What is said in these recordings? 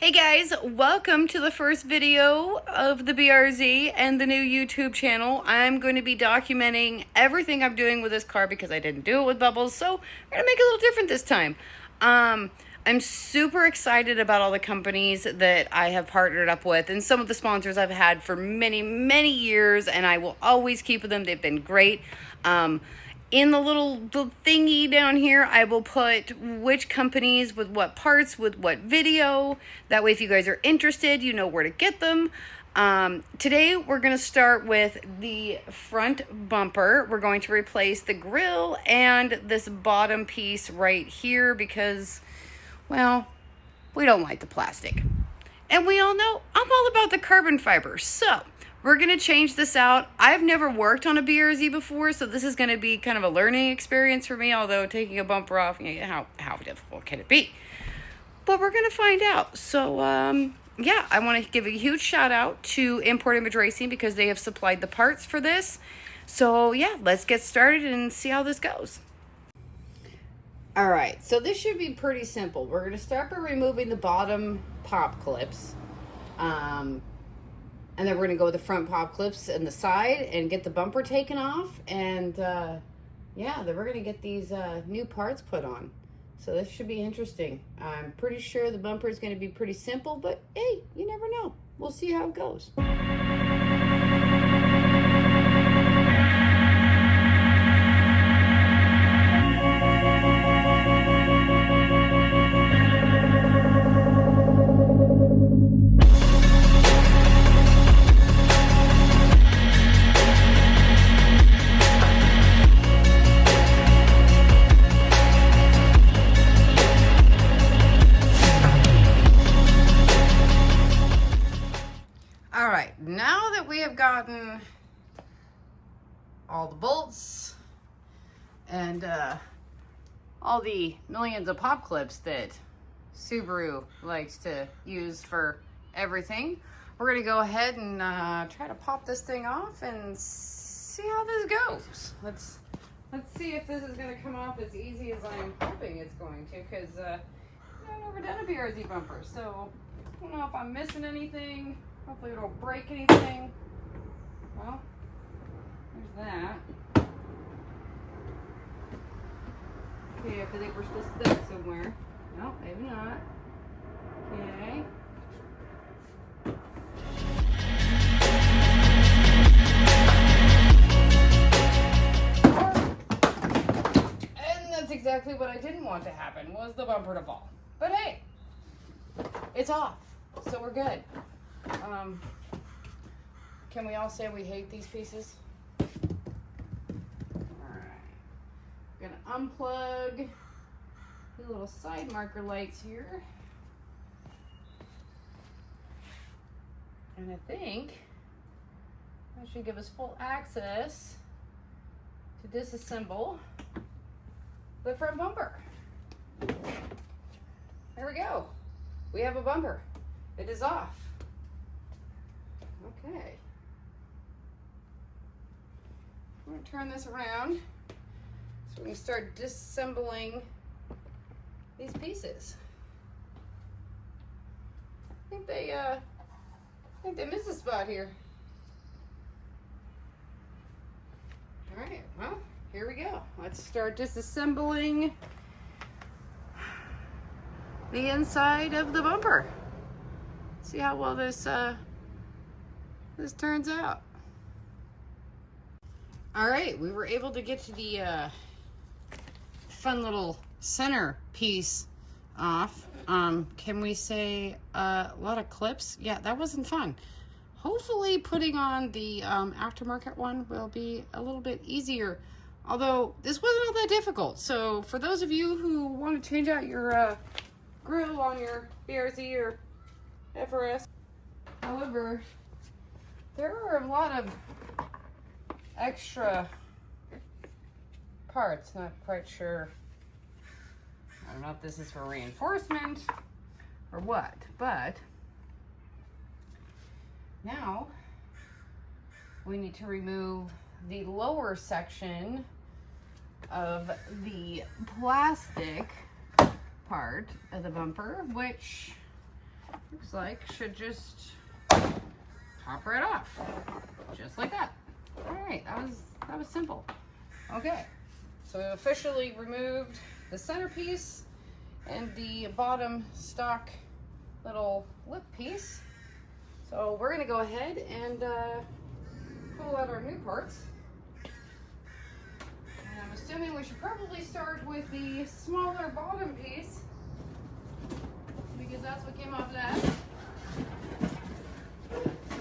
Hey guys, welcome to the first video of the BRZ and the new YouTube channel. I'm going to be documenting everything I'm doing with this car because I didn't do it with Bubbles, so we're going to make it a little different this time. I'm super excited about all the companies that I have partnered up with and some of the sponsors I've had for many, many years, and I will always keep with them. They've been great. In the little thingy down here, I will put which companies with what parts, with what video. That way, if you guys are interested, you know where to get them. Today, we're going to start with the front bumper. We're going to replace the grille and this bottom piece right here because, well, we don't like the plastic. And we all know I'm all about the carbon fiber. So we're going to change this out. I've never worked on a BRZ before, so this is going to be kind of a learning experience for me, although taking a bumper off, how difficult can it be? But we're going to find out. So, yeah, I want to give a huge shout out to Import Image Racing because they have supplied the parts for this. So, yeah, let's get started and see how this goes. All right, so this should be pretty simple. We're going to start by removing the bottom pop clips. And then we're going to go with the front pop clips and the side and get the bumper taken off. And, yeah, then we're going to get these new parts put on. So this should be interesting. I'm pretty sure the bumper is going to be pretty simple, but hey, you never know. We'll see how it goes. Now that we have gotten all the bolts and all the millions of pop clips that Subaru likes to use for everything, we're going to go ahead and try to pop this thing off and see how this goes. Let's see if this is going to come off as easy as I'm hoping it's going to, because I've never done a BRZ bumper, so I don't know if I'm missing anything. Hopefully it don't break anything. Well, there's that. Okay, I think we're still stuck somewhere. No, maybe not. Okay. And that's exactly what I didn't want to happen, was the bumper to fall. But hey, it's off, so we're good. Can we all say we hate these pieces? Alright. I'm gonna unplug the little side marker lights here. And I think that should give us full access to disassemble the front bumper. There we go. We have a bumper. It is off. Okay. I'm going to turn this around so we can start disassembling these pieces. I think they missed a spot here. All right, well, here we go. Let's start disassembling the inside of the bumper. See how well this turns out. All right, we were able to get to the fun little center piece off. Can we say a lot of clips? Yeah, that wasn't fun. Hopefully putting on the aftermarket one will be a little bit easier, although this wasn't all that difficult. So for those of you who want to change out your grill on your BRZ or FRS, however, there are a lot of extra parts. Not quite sure. I don't know if this is for reinforcement or what, but now we need to remove the lower section of the plastic part of the bumper, which looks like should just pop right off, just like that. All right, that was simple. Okay, so we officially removed the centerpiece and the bottom stock little lip piece. So we're gonna go ahead and pull out our new parts. And I'm assuming we should probably start with the smaller bottom piece, because that's what came off that.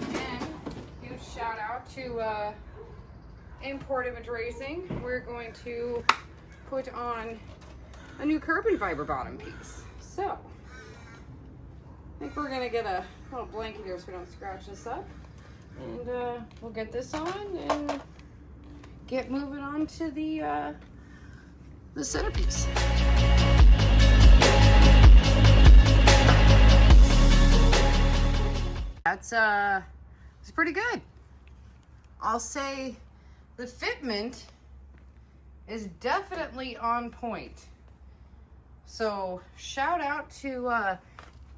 And huge shout out to Import Image Racing. We're going to put on a new carbon fiber bottom piece. So I think we're gonna get a little blanket here so we don't scratch this up. And we'll get this on and get moving on to the centerpiece. It's pretty good. I'll say the fitment is definitely on point. So shout out to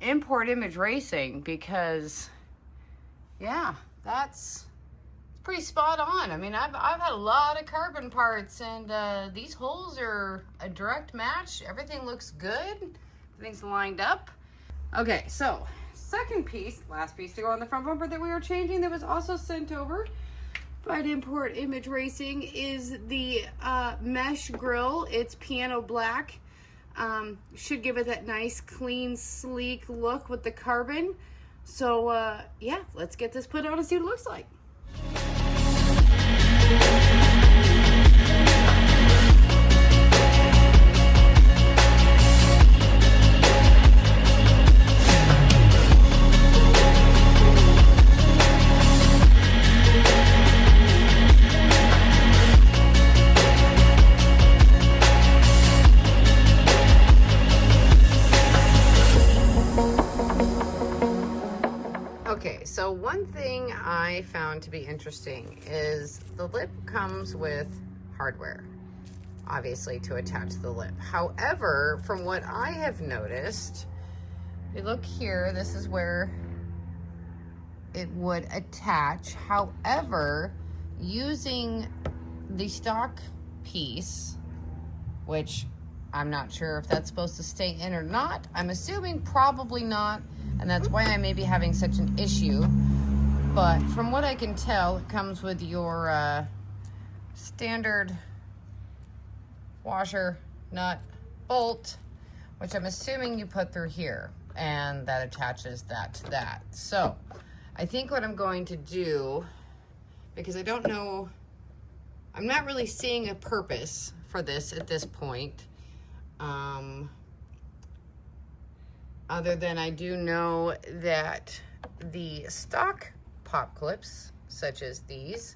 Import Image Racing, because yeah, it's pretty spot on. I mean, I've had a lot of carbon parts, and these holes are a direct match. Everything looks good. Everything's lined up. Okay, so second piece, last piece to go on the front bumper that we are changing, that was also sent over by Import Image Racing, is the mesh grill. It's piano black. Should give it that nice, clean, sleek look with the carbon. So yeah, let's get this put on and see what it looks like. Okay, so one thing I found to be interesting is the lip comes with hardware, obviously, to attach the lip. However, from what I have noticed, if you look here, this is where it would attach. However, using the stock piece, which I'm not sure if that's supposed to stay in or not. I'm assuming probably not, and that's why I may be having such an issue. But from what I can tell, it comes with your standard washer nut bolt, which I'm assuming you put through here, and that attaches that to that. So I think what I'm going to do, because I don't know, I'm not really seeing a purpose for this at this point. Other than I do know that the stock pop clips, such as these,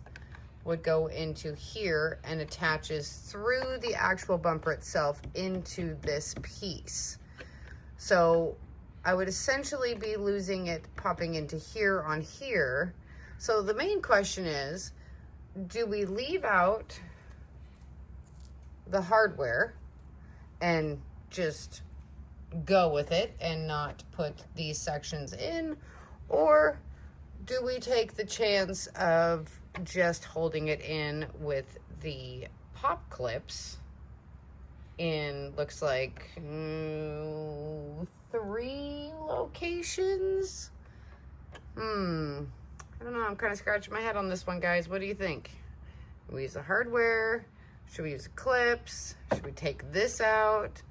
would go into here and attaches through the actual bumper itself into this piece. So I would essentially be losing it popping into here on here. So the main question is, do we leave out the hardware and just go with it and not put these sections in, or do we take the chance of just holding it in with the pop clips in, looks like 3 locations? I don't know, I'm kind of scratching my head on this one, guys. What do you think? Do we use the hardware? Should we use the clips? Should we take this out?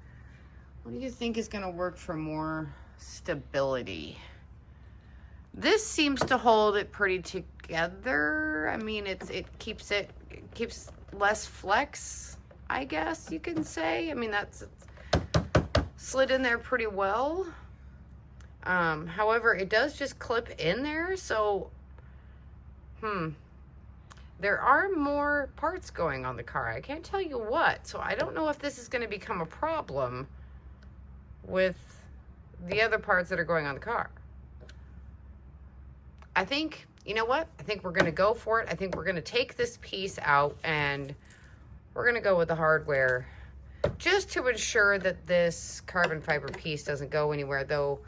What do you think is going to work for more stability? This seems to hold it pretty together. I mean, it keeps less flex, I guess you can say. I mean, that's slid in there pretty well. However, it does just clip in there, so there are more parts going on the car. I can't tell you what, so I don't know if this is going to become a problem with the other parts that are going on the car. I think, you know what? I think we're going to go for it. I think we're going to take this piece out and we're going to go with the hardware, just to ensure that this carbon fiber piece doesn't go anywhere. Though,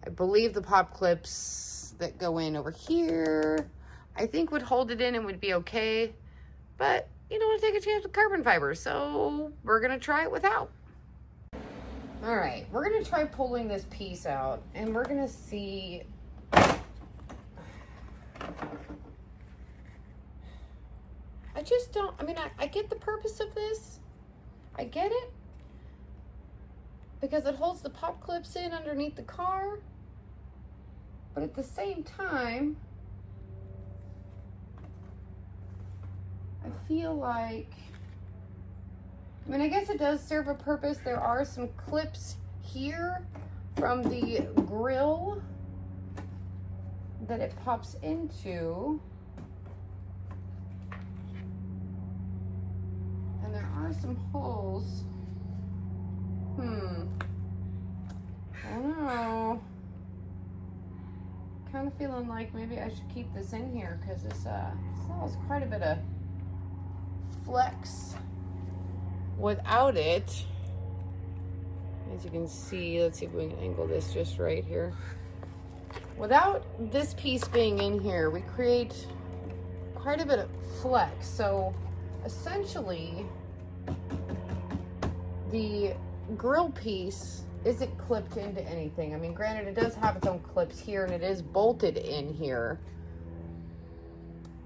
I believe the pop clips that go in over here, I think would hold it in and would be okay. But you don't want to take a chance with carbon fiber, so we're gonna try it without. All right, we're gonna try pulling this piece out and we're gonna see. I just don't, I mean, I get the purpose of this. I get it. Because it holds the pop clips in underneath the car. But at the same time, I feel like, I mean, I guess it does serve a purpose. There are some clips here from the grill that it pops into. And there are some holes. I don't know. Kind of feeling like maybe I should keep this in here because this allows quite a bit of flex without it. As you can see, let's see if we can angle this just right here. Without this piece being in here, we create quite a bit of flex. So essentially, the grill piece isn't clipped into anything. I mean, granted, it does have its own clips here and it is bolted in here,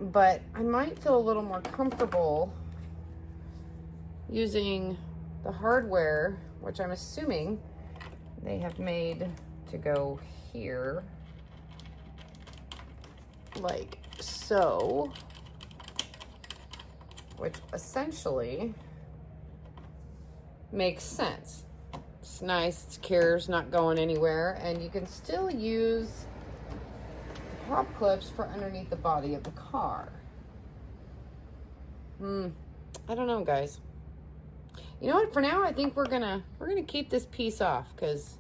but I might feel a little more comfortable using the hardware, which I'm assuming they have made to go here, like so, which essentially makes sense. It's nice, it's secure, it's not going anywhere, and you can still use pop clips for underneath the body of the car. I don't know, guys. You know what? For now, I think we're gonna keep this piece off because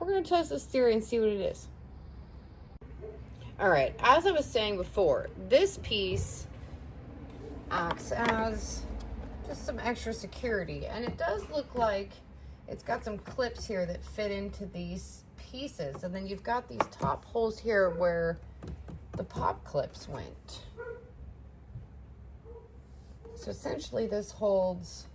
we're gonna test this theory and see what it is. All right, as I was saying before, this piece acts as just some extra security, and it does look like it's got some clips here that fit into these pieces, and then you've got these top holes here where the pop clips went. So essentially this holds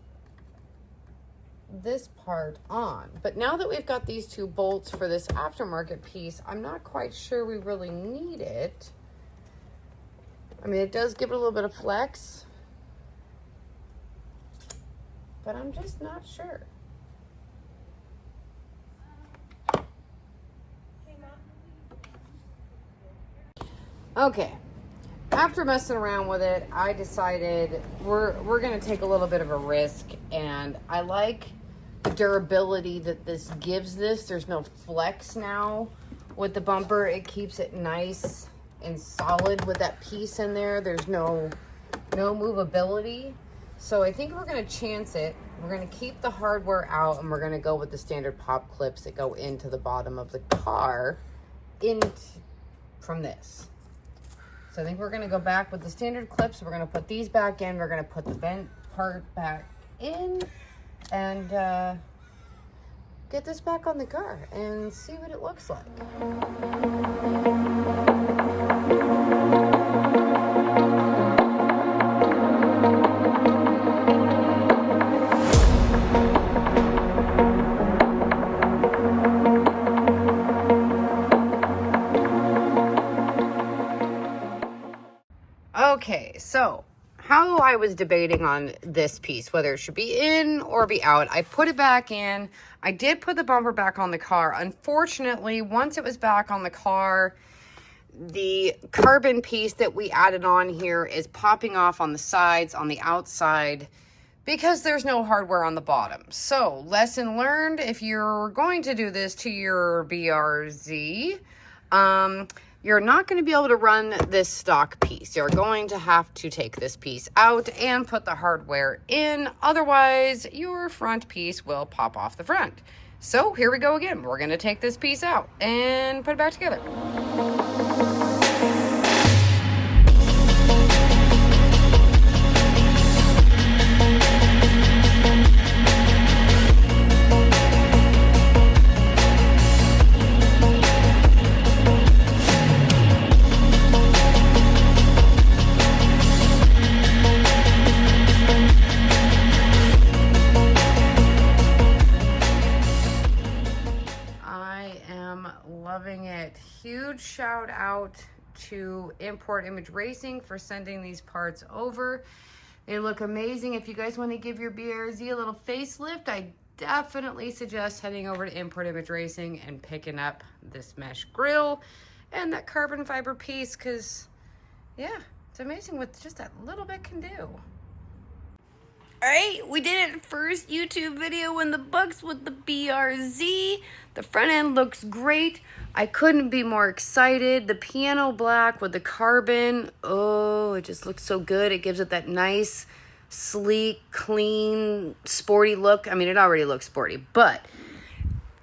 this part on, but now that we've got these two bolts for this aftermarket piece, I'm not quite sure we really need it. I mean, it does give it a little bit of flex, but I'm just not sure. Okay, after messing around with it, I decided we're gonna take a little bit of a risk, and I like the durability that this gives this. There's no flex now with the bumper. It keeps it nice and solid with that piece in there. There's no movability. So I think we're gonna chance it. We're gonna keep the hardware out, and we're gonna go with the standard pop clips that go into the bottom of the car from this. So I think we're gonna go back with the standard clips. We're gonna put these back in. We're gonna put the bent part back in and get this back on the car and see what it looks like. Okay, so how I was debating on this piece, whether it should be in or be out, I put it back in. I did put the bumper back on the car. Unfortunately, once it was back on the car, the carbon piece that we added on here is popping off on the sides, on the outside, because there's no hardware on the bottom. So, lesson learned, if you're going to do this to your BRZ, you're not going to be able to run this stock piece. You're going to have to take this piece out and put the hardware in. Otherwise, your front piece will pop off the front. So here we go again. We're going to take this piece out and put it back together. loving it. Huge shout out to Import Image Racing for sending these parts over. They look amazing. If you guys want to give your BRZ a little facelift, I definitely suggest heading over to Import Image Racing and picking up this mesh grill and that carbon fiber piece, because yeah, it's amazing what just that little bit can do. All right, we did it. First YouTube video in the books with the BRZ. The front end looks great. I couldn't be more excited. The piano black with the carbon, oh, it just looks so good. It gives it that nice, sleek, clean, sporty look. I mean, it already looks sporty, but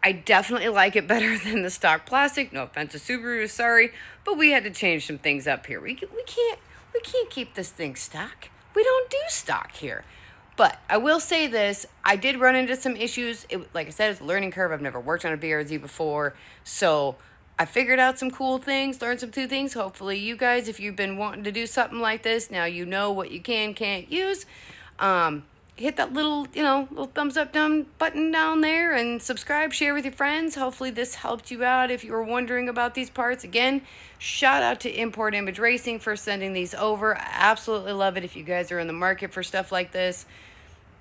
I definitely like it better than the stock plastic. No offense to Subaru, sorry, but we had to change some things up here. We can't keep this thing stock. We don't do stock here. But I will say this, I did run into some issues. Like I said, it's a learning curve. I've never worked on a BRZ before. So I figured out some cool things, learned some new things. Hopefully you guys, if you've been wanting to do something like this, now you know what you can't use. Hit that little, little thumbs up button down there and subscribe, share with your friends. Hopefully this helped you out if you were wondering about these parts. Again, shout out to Import Image Racing for sending these over. I absolutely love it. If you guys are in the market for stuff like this,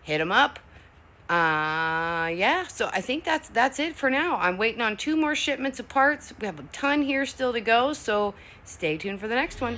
hit them up. Yeah, so I think that's it for now. I'm waiting on 2 more shipments of parts. We have a ton here still to go, so stay tuned for the next one.